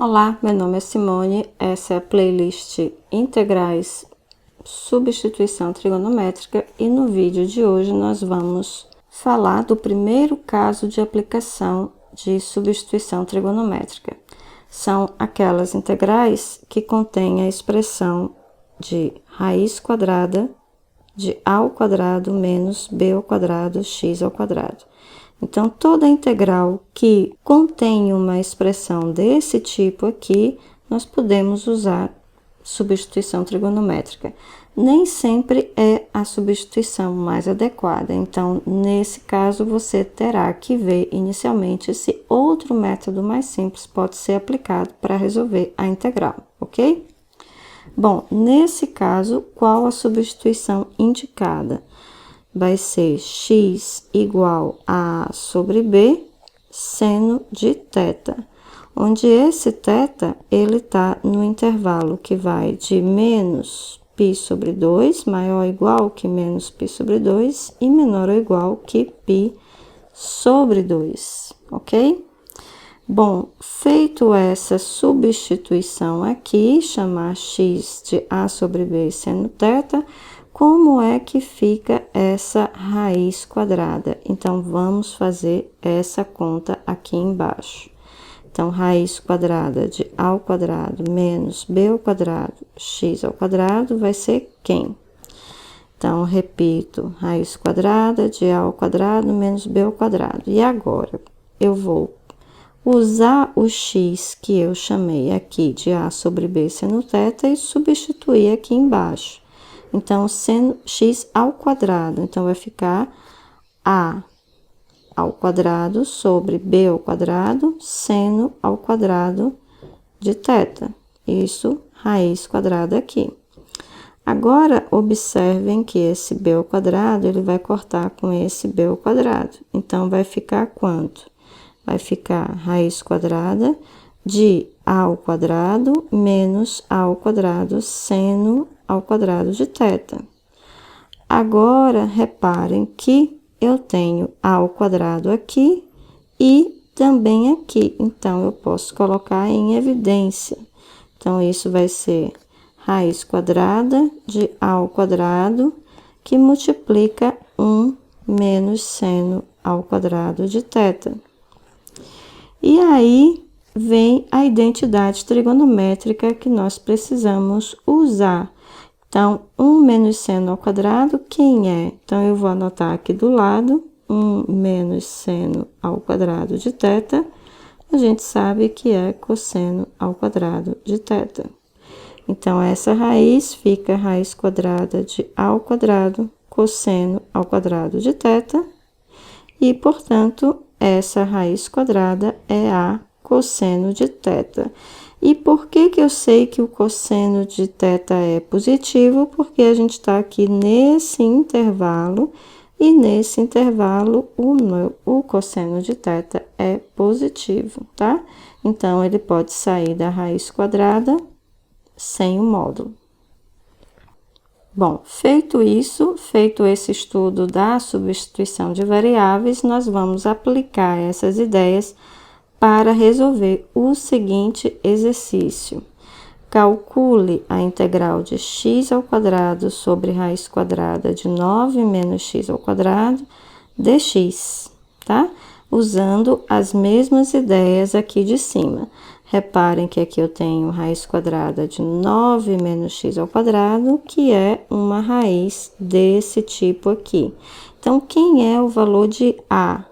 Olá, meu nome é Simone, essa é a playlist Integrais Substituição Trigonométrica e no vídeo de hoje nós vamos falar do primeiro caso de aplicação de substituição trigonométrica. São aquelas integrais que contêm a expressão de raiz quadrada de a ao quadrado menos b ao quadrado x ao quadrado. Então, toda integral que contém uma expressão desse tipo aqui, nós podemos usar substituição trigonométrica. Nem sempre é a substituição mais adequada. Então, nesse caso, você terá que ver inicialmente se outro método mais simples pode ser aplicado para resolver a integral, ok? Bom, nesse caso, qual a substituição indicada? Vai ser x igual a sobre b seno de θ, onde esse θ, ele tá no intervalo que vai de menos π sobre 2, maior ou igual que menos π sobre 2, e menor ou igual que π sobre 2, ok? Bom, feito essa substituição aqui, chamar x de a sobre b seno θ, como é que fica essa raiz quadrada? Então, vamos fazer essa conta aqui embaixo. Então, raiz quadrada de a ao quadrado menos b ao quadrado, x ao quadrado, vai ser quem? Então, repito, raiz quadrada de a ao quadrado menos b ao quadrado. E agora, eu vou usar o x que eu chamei aqui de a sobre b seno θ e substituir aqui embaixo. Então, seno x ao quadrado, então vai ficar a ao quadrado sobre b ao quadrado seno ao quadrado de θ. Isso, raiz quadrada aqui. Agora, observem que esse b ao quadrado, ele vai cortar com esse b ao quadrado. Então, vai ficar quanto? Vai ficar raiz quadrada de a ao quadrado menos a ao quadrado seno ao quadrado de θ. Agora, reparem que eu tenho a ao quadrado aqui e também aqui. Então, eu posso colocar em evidência. Então, isso vai ser raiz quadrada de a ao quadrado, que multiplica 1 menos seno ao quadrado de θ. E aí, vem a identidade trigonométrica que nós precisamos usar. Então, 1 menos seno ao quadrado, quem é? Então, eu vou anotar aqui do lado, 1 menos seno ao quadrado de θ, a gente sabe que é cosseno ao quadrado de θ. Então, essa raiz fica raiz quadrada de a ao quadrado, cosseno ao quadrado de θ, e, portanto, essa raiz quadrada é a cosseno de θ. E por que que eu sei que o cosseno de θ é positivo? Porque a gente está aqui nesse intervalo, e nesse intervalo o cosseno de θ é positivo, tá? Então, ele pode sair da raiz quadrada sem o módulo. Bom, feito isso, feito esse estudo da substituição de variáveis, nós vamos aplicar essas ideias para resolver o seguinte exercício. Calcule a integral de x ao quadrado sobre raiz quadrada de 9 menos x ao quadrado dx, tá? Usando as mesmas ideias aqui de cima. Reparem que aqui eu tenho raiz quadrada de 9 menos x ao quadrado, que é uma raiz desse tipo aqui. Então, quem é o valor de a?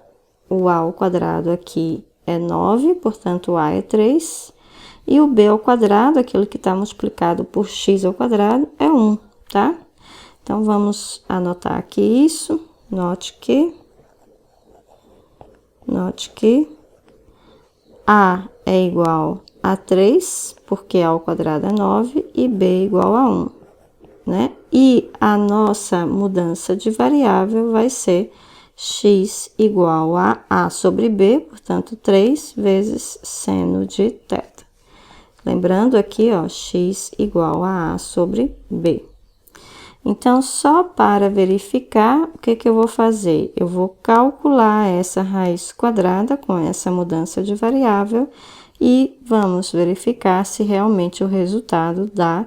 O a ao quadrado aqui é 9, portanto, a é 3. E o b ao quadrado, aquilo que está multiplicado por x ao quadrado, é 1, tá? Então, vamos anotar aqui isso. Note que a é igual a 3, porque a ao quadrado é 9, e b é igual a 1, né? E a nossa mudança de variável vai ser x igual a sobre b, portanto, 3 vezes seno de θ. Lembrando aqui, ó, x igual a sobre b. Então, só para verificar, o que que eu vou fazer? Eu vou calcular essa raiz quadrada com essa mudança de variável e vamos verificar se realmente o resultado dá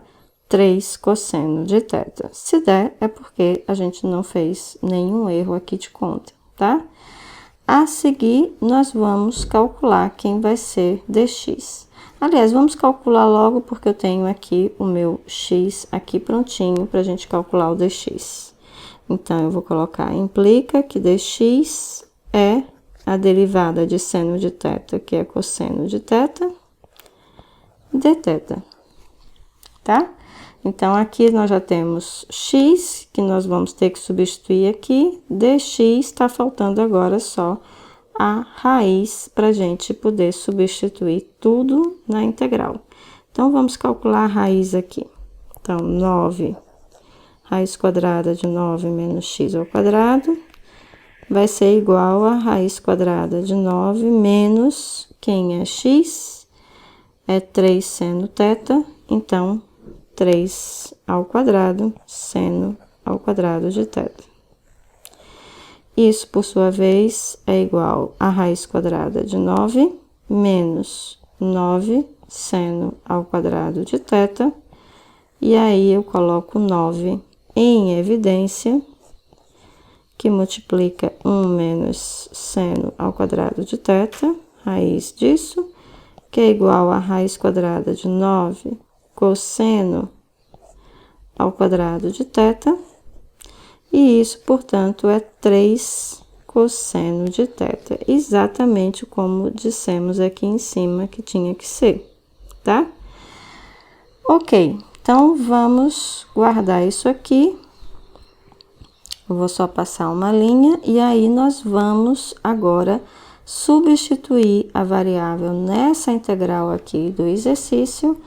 3 cosseno de θ. Se der, é porque a gente não fez nenhum erro aqui de conta, tá? A seguir, nós vamos calcular quem vai ser dx. Aliás, vamos calcular logo, porque eu tenho aqui o meu x aqui prontinho para a gente calcular o dx. Então, eu vou colocar, implica que dx é a derivada de seno de θ, que é cosseno de θ, dθ, tá? Então, aqui nós já temos x, que nós vamos ter que substituir aqui, dx, está faltando agora só a raiz para a gente poder substituir tudo na integral. Então, vamos calcular a raiz aqui. Então, 9, raiz quadrada de 9 menos x ao quadrado, vai ser igual a raiz quadrada de 9 menos, quem é x? É 3 seno θ, então, 3 ao quadrado, seno ao quadrado de θ. Isso, por sua vez, é igual a raiz quadrada de 9 menos 9 seno ao quadrado de θ. E aí, eu coloco 9 em evidência, que multiplica 1 menos seno ao quadrado de θ, raiz disso, que é igual a raiz quadrada de 9 cosseno ao quadrado de θ, e isso, portanto, é 3 cosseno de θ, exatamente como dissemos aqui em cima que tinha que ser, tá? Ok, então, vamos guardar isso aqui. Eu vou só passar uma linha, e aí nós vamos agora substituir a variável nessa integral aqui do exercício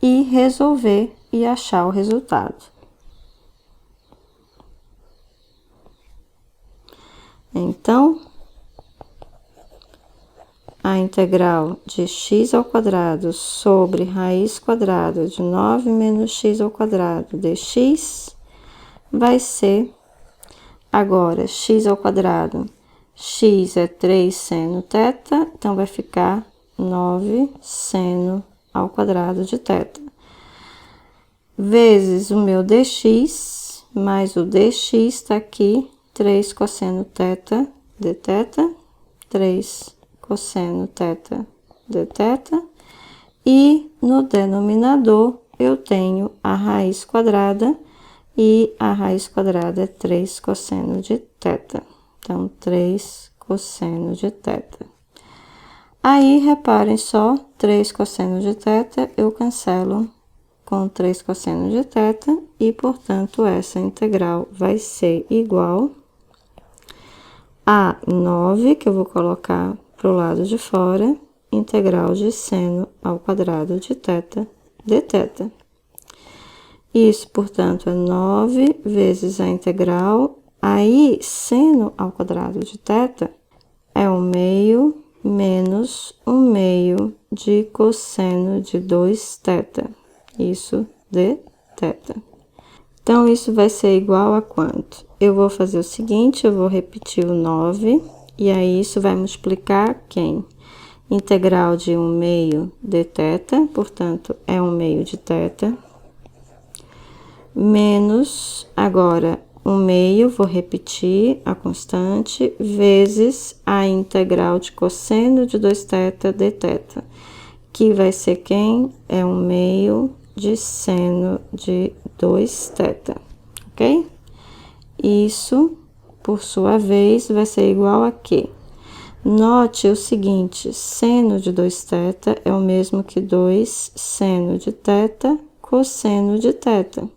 e resolver e achar o resultado. Então, a integral de x ao quadrado sobre raiz quadrada de 9 menos x ao quadrado dx vai ser, agora, x ao quadrado, x é 3 seno θ, então vai ficar 9 seno ao quadrado de θ, vezes o meu dx, mais o dx está aqui, 3 cosseno θ dθ, 3 cosseno θ dθ, e no denominador eu tenho a raiz quadrada, e a raiz quadrada é 3 cosseno de θ, então 3 cosseno de θ. Aí, reparem só, 3 cosseno de θ, eu cancelo com 3 cosseno de θ, e, portanto, essa integral vai ser igual a 9, que eu vou colocar para o lado de fora, integral de seno ao quadrado de θ dθ. Isso, portanto, é 9 vezes a integral, aí, seno ao quadrado de θ é 1 meio menos 1 meio de cosseno de 2θ, isso dθ. Então, isso vai ser igual a quanto? Eu vou fazer o seguinte, eu vou repetir o 9, e aí isso vai multiplicar quem? Integral de 1 meio dθ, portanto, é 1 meio de θ, menos, agora, 1 meio, vou repetir a constante, vezes a integral de cosseno de 2θ dθ, que vai ser quem? É 1 meio de seno de 2θ, ok? Isso, por sua vez, vai ser igual a quê? Note o seguinte, seno de 2θ é o mesmo que 2 seno de θ cosseno de θ.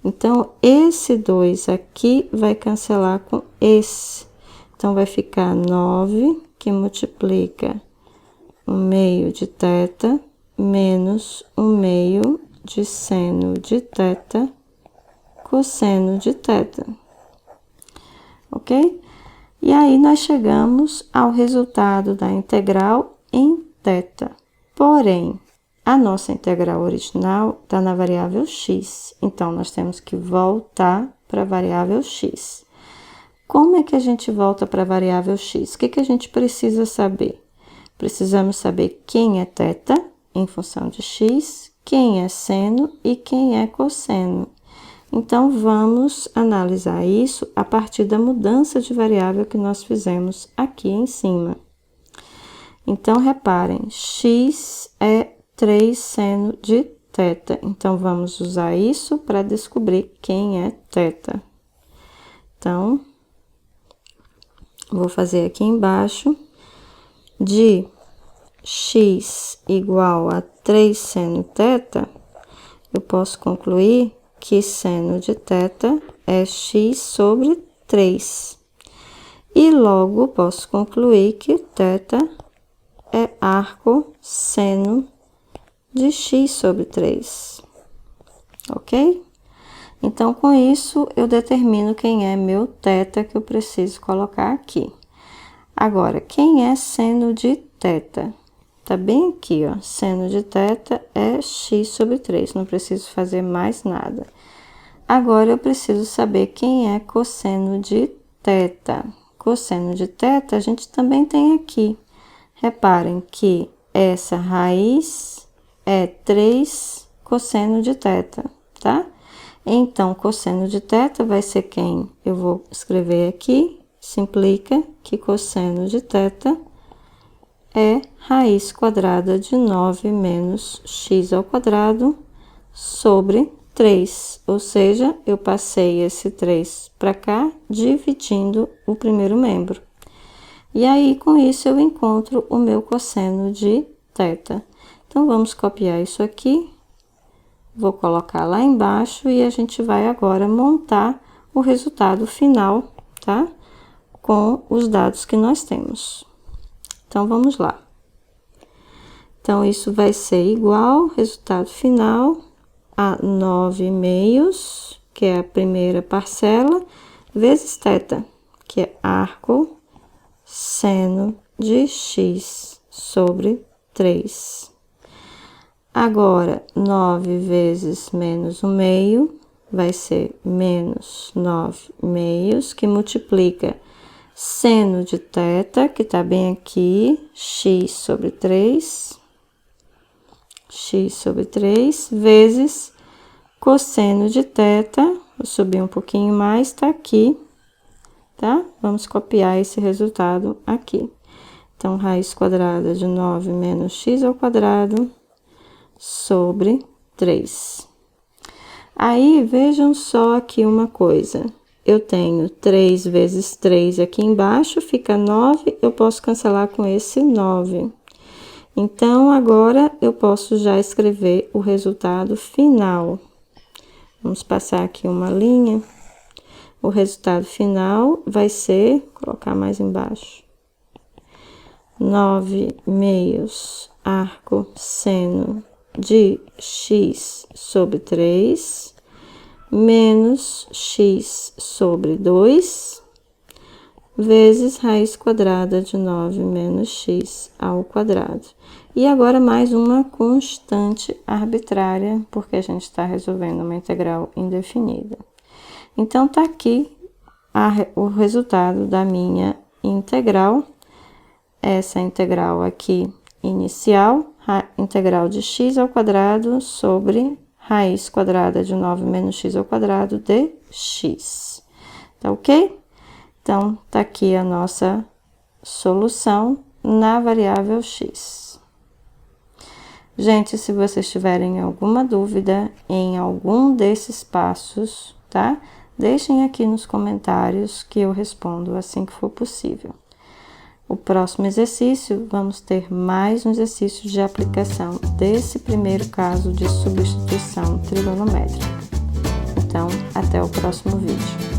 Então, esse 2 aqui vai cancelar com esse. Então, vai ficar 9, que multiplica 1 meio de θ, menos 1 meio de seno de θ, cosseno de θ. Ok? E aí, nós chegamos ao resultado da integral em θ. Porém, a nossa integral original está na variável x, então, nós temos que voltar para a variável x. Como é que a gente volta para a variável x? O que a gente precisa saber? Precisamos saber quem é θ em função de x, quem é seno e quem é cosseno. Então, vamos analisar isso a partir da mudança de variável que nós fizemos aqui em cima. Então, reparem, x é 3 seno de θ. Então, vamos usar isso para descobrir quem é θ. Então, vou fazer aqui embaixo, de x igual a 3 seno θ, eu posso concluir que seno de θ é x sobre 3. E logo posso concluir que θ é arco seno de x sobre 3. Ok? Então, com isso, eu determino quem é meu θ que eu preciso colocar aqui. Agora, quem é seno de θ? Tá bem aqui, ó. Seno de θ é x sobre 3, não preciso fazer mais nada. Agora, eu preciso saber quem é cosseno de θ. Cosseno de θ, a gente também tem aqui. Reparem que essa raiz é 3 cosseno de θ, tá? Então, cosseno de θ vai ser quem? Eu vou escrever aqui, isso implica que cosseno de θ é raiz quadrada de 9 menos x ao quadrado sobre 3. Ou seja, eu passei esse 3 para cá, dividindo o primeiro membro. E aí, com isso, eu encontro o meu cosseno de θ. Então, vamos copiar isso aqui. Vou colocar lá embaixo e a gente vai agora montar o resultado final, tá? Com os dados que nós temos. Então, vamos lá. Então, isso vai ser igual, resultado final, a 9/2, que é a primeira parcela, vezes θ, que é arco seno de x sobre 3. Agora, 9 vezes menos 1/2 vai ser menos 9/2, que multiplica seno de θ, que tá bem aqui, x sobre 3, vezes cosseno de θ, vou subir um pouquinho mais, tá aqui, tá? Vamos copiar esse resultado aqui. Então, raiz quadrada de 9 menos x ao quadrado sobre 3. Aí, vejam só aqui uma coisa. Eu tenho 3 vezes 3 aqui embaixo, fica 9, eu posso cancelar com esse 9. Então, agora, eu posso já escrever o resultado final. Vamos passar aqui uma linha. O resultado final vai ser, vou colocar mais embaixo, 9/2 arco seno de x sobre 3, menos x sobre 2, vezes raiz quadrada de 9 menos x ao quadrado. E agora mais uma constante arbitrária, porque a gente está resolvendo uma integral indefinida. Então, tá aqui o resultado da minha integral. Essa integral aqui inicial, integral de x ao quadrado sobre raiz quadrada de 9 menos x ao quadrado de x. Tá ok? Então, tá aqui a nossa solução na variável x. Gente, se vocês tiverem alguma dúvida em algum desses passos, tá? Deixem aqui nos comentários que eu respondo assim que for possível. O próximo exercício, vamos ter mais um exercício de aplicação desse primeiro caso de substituição trigonométrica. Então, até o próximo vídeo.